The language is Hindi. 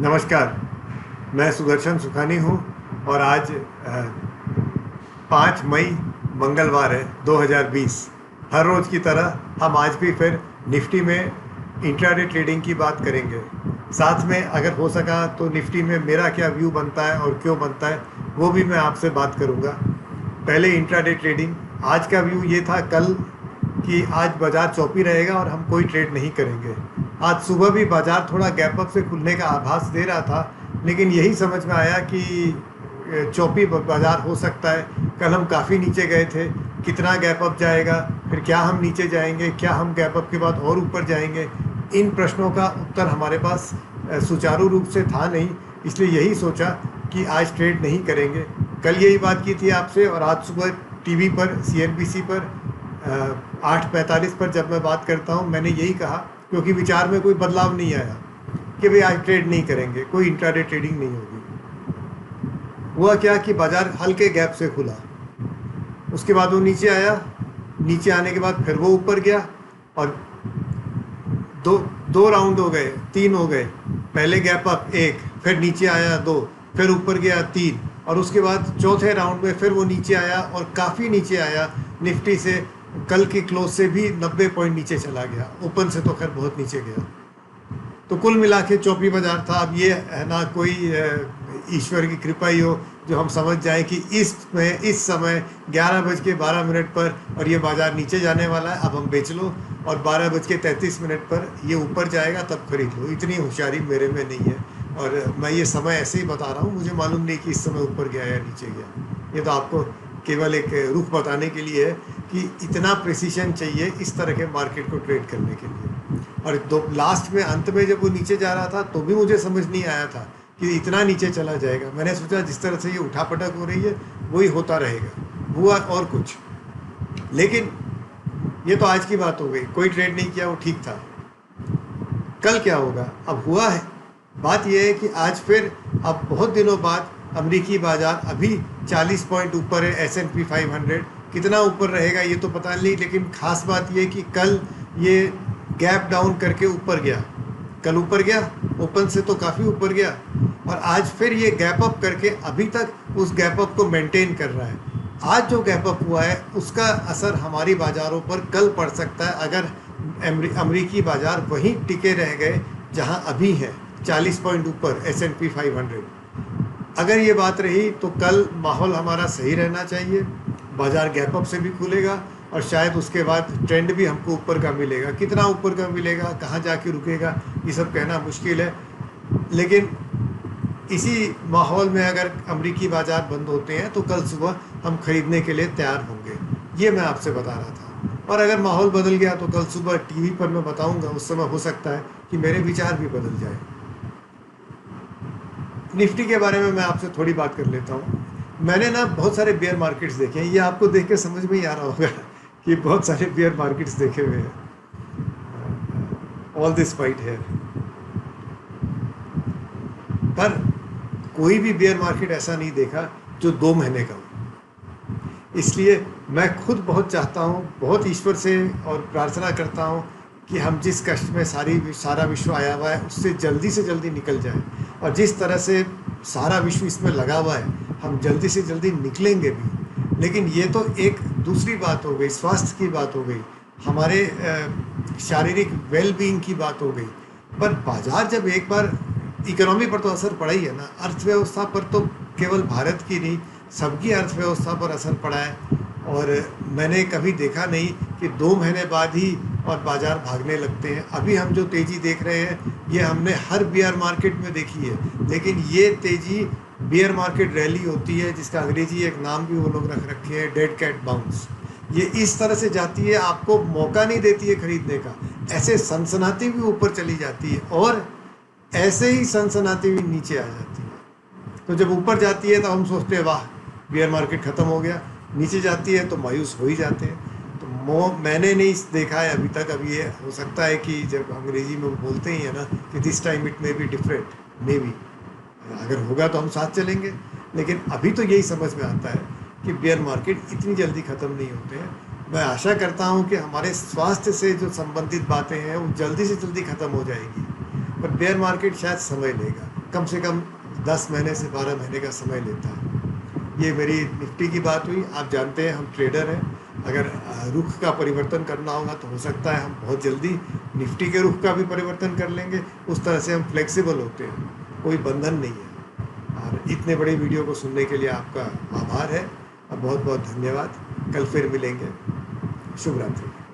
नमस्कार। मैं सुदर्शन सुखानी हूँ और आज 5 मई मंगलवार है 2020। हर रोज़ की तरह हम आज भी फिर निफ्टी में इंट्राडे ट्रेडिंग की बात करेंगे। साथ में अगर हो सका तो निफ्टी में मेरा क्या व्यू बनता है और क्यों बनता है वो भी मैं आपसे बात करूँगा। पहले इंट्राडे ट्रेडिंग, आज का व्यू ये था कल कि आज बाज़ार चौपी रहेगा और हम कोई ट्रेड नहीं करेंगे। आज सुबह भी बाज़ार थोड़ा गैप अप से खुलने का आभास दे रहा था, लेकिन यही समझ में आया कि चौपी बाज़ार हो सकता है। कल हम काफ़ी नीचे गए थे, कितना गैप अप जाएगा, फिर क्या हम नीचे जाएंगे, क्या हम गैप अप के बाद और ऊपर जाएंगे, इन प्रश्नों का उत्तर हमारे पास सुचारू रूप से था नहीं। इसलिए यही सोचा कि आज ट्रेड नहीं करेंगे। कल यही बात की थी आपसे और आज सुबह टीवी पर CNBC पर 8:45 पर जब मैं बात करता हूँ मैंने यही कहा, क्योंकि विचार में कोई बदलाव नहीं आया कि भाई आज ट्रेड नहीं करेंगे, कोई इंट्राडे ट्रेडिंग नहीं होगी। हुआ क्या कि बाज़ार हल्के गैप से खुला, उसके बाद वो नीचे आया, नीचे आने के बाद फिर वो ऊपर गया और दो राउंड हो गए, 3 हो गए। पहले गैप अप 1, फिर नीचे आया 2, फिर ऊपर गया 3 और उसके बाद चौथे राउंड में फिर वो नीचे आया और काफ़ी नीचे आया। निफ्टी से कल की क्लोज से भी 90 पॉइंट नीचे चला गया, ओपन से तो खैर बहुत नीचे गया। तो कुल मिला के चौपी बाजार था। अब ये है ना कोई ईश्वर की कृपा ही हो जो हम समझ जाएं कि इस समय 11:12 पर और ये बाज़ार नीचे जाने वाला है, अब हम बेच लो, और 12:33 पर ये ऊपर जाएगा तब खरीद लो। इतनी होशियारी मेरे में नहीं है और मैं ये समय ऐसे ही बता रहा हूँ। मुझे मालूम नहीं कि इस समय ऊपर गया या नीचे गया। ये तो आपको केवल एक रुख बताने के लिए है कि इतना प्रिसीशन चाहिए इस तरह के मार्केट को ट्रेड करने के लिए। और लास्ट में अंत में जब वो नीचे जा रहा था तो भी मुझे समझ नहीं आया था कि इतना नीचे चला जाएगा। मैंने सोचा जिस तरह से ये उठापटक हो रही है वही होता रहेगा, हुआ और कुछ। लेकिन ये तो आज की बात हो गई, कोई ट्रेड नहीं किया, वो ठीक था। कल क्या होगा अब हुआ है। बात यह है कि आज फिर अब बहुत दिनों बाद अमेरिकी बाज़ार अभी 40 पॉइंट ऊपर है। S&P 500 कितना ऊपर रहेगा ये तो पता नहीं, लेकिन ख़ास बात ये कि कल ये गैप डाउन करके ऊपर गया। कल ऊपर गया, ओपन से तो काफ़ी ऊपर गया, और आज फिर ये गैप अप करके अभी तक उस गैप अप को मेंटेन कर रहा है। आज जो गैप अप हुआ है उसका असर हमारी बाज़ारों पर कल पड़ सकता है अगर अमेरिकी बाज़ार वहीं टिके रह गए जहां अभी है, 40 पॉइंट ऊपर S&P 500। अगर ये बात रही तो कल माहौल हमारा सही रहना चाहिए, बाज़ार गैप अप से भी खुलेगा और शायद उसके बाद ट्रेंड भी हमको ऊपर का मिलेगा। कितना ऊपर का मिलेगा, कहाँ जाके रुकेगा, ये सब कहना मुश्किल है। लेकिन इसी माहौल में अगर अमेरिकी बाज़ार बंद होते हैं तो कल सुबह हम खरीदने के लिए तैयार होंगे, ये मैं आपसे बता रहा था। और अगर माहौल बदल गया तो कल सुबह टीवी पर मैं बताऊंगा, उस समय हो सकता है कि मेरे विचार भी बदल जाए। निफ्टी के बारे में मैं आपसे थोड़ी बात कर लेता हूँ। मैंने ना बहुत सारे बेयर मार्केट्स देखे हैं, ये आपको देख के समझ में ही आ रहा होगा कि बहुत सारे बेयर मार्केट्स देखे हुए हैं। ऑल दिस वाइट हेयर, पर कोई भी बेयर मार्केट ऐसा नहीं देखा जो 2 महीने का हो। इसलिए मैं खुद बहुत चाहता हूँ, बहुत ईश्वर से और प्रार्थना करता हूँ कि हम जिस कष्ट में सारा विश्व आया हुआ है उससे जल्दी से जल्दी निकल जाए, और जिस तरह से सारा विश्व इसमें लगा हुआ है हम जल्दी से जल्दी निकलेंगे भी। लेकिन ये तो एक दूसरी बात हो गई, स्वास्थ्य की बात हो गई, हमारे शारीरिक वेलबींग की बात हो गई। पर बाज़ार जब एक बार, इकोनॉमी पर तो असर पड़ा ही है ना, अर्थव्यवस्था पर तो केवल भारत की नहीं सबकी अर्थव्यवस्था पर असर पड़ा है। और मैंने कभी देखा नहीं कि 2 महीने बाद ही और बाज़ार भागने लगते हैं। अभी हम जो तेज़ी देख रहे हैं ये हमने हर बेयर मार्केट में देखी है, लेकिन ये तेज़ी बेयर मार्केट रैली होती है जिसका अंग्रेजी एक नाम भी वो लोग रख रखे हैं, डेड कैट बाउंस। ये इस तरह से जाती है, आपको मौका नहीं देती है खरीदने का, ऐसे सनसनाती भी ऊपर चली जाती है और ऐसे ही सनसनाती भी नीचे आ जाती है। तो जब ऊपर जाती है तो हम सोचते हैं वाह बेयर मार्केट ख़त्म हो गया, नीचे जाती है तो मायूस हो ही जाते हैं। तो मैंने नहीं देखा है अभी तक। अभी ये हो सकता है कि जब अंग्रेजी में बोलते ही है ना कि this time it may be different, may be अगर होगा तो हम साथ चलेंगे। लेकिन अभी तो यही समझ में आता है कि बेयर मार्केट इतनी जल्दी ख़त्म नहीं होते हैं। मैं आशा करता हूं कि हमारे स्वास्थ्य से जो संबंधित बातें हैं वो जल्दी से जल्दी ख़त्म हो जाएगी, पर बेयर मार्केट शायद समय लेगा। कम से कम 10 महीने से 12 महीने का समय लेता है। ये मेरी निफ्टी की बात हुई। आप जानते हैं हम ट्रेडर हैं, अगर रुख का परिवर्तन करना होगा तो हो सकता है हम बहुत जल्दी निफ्टी के रुख का भी परिवर्तन कर लेंगे। उस तरह से हम फ्लेक्सिबल होते हैं, कोई बंधन नहीं है। और इतने बड़े वीडियो को सुनने के लिए आपका आभार है और बहुत बहुत धन्यवाद। कल फिर मिलेंगे। शुभ रात्रि।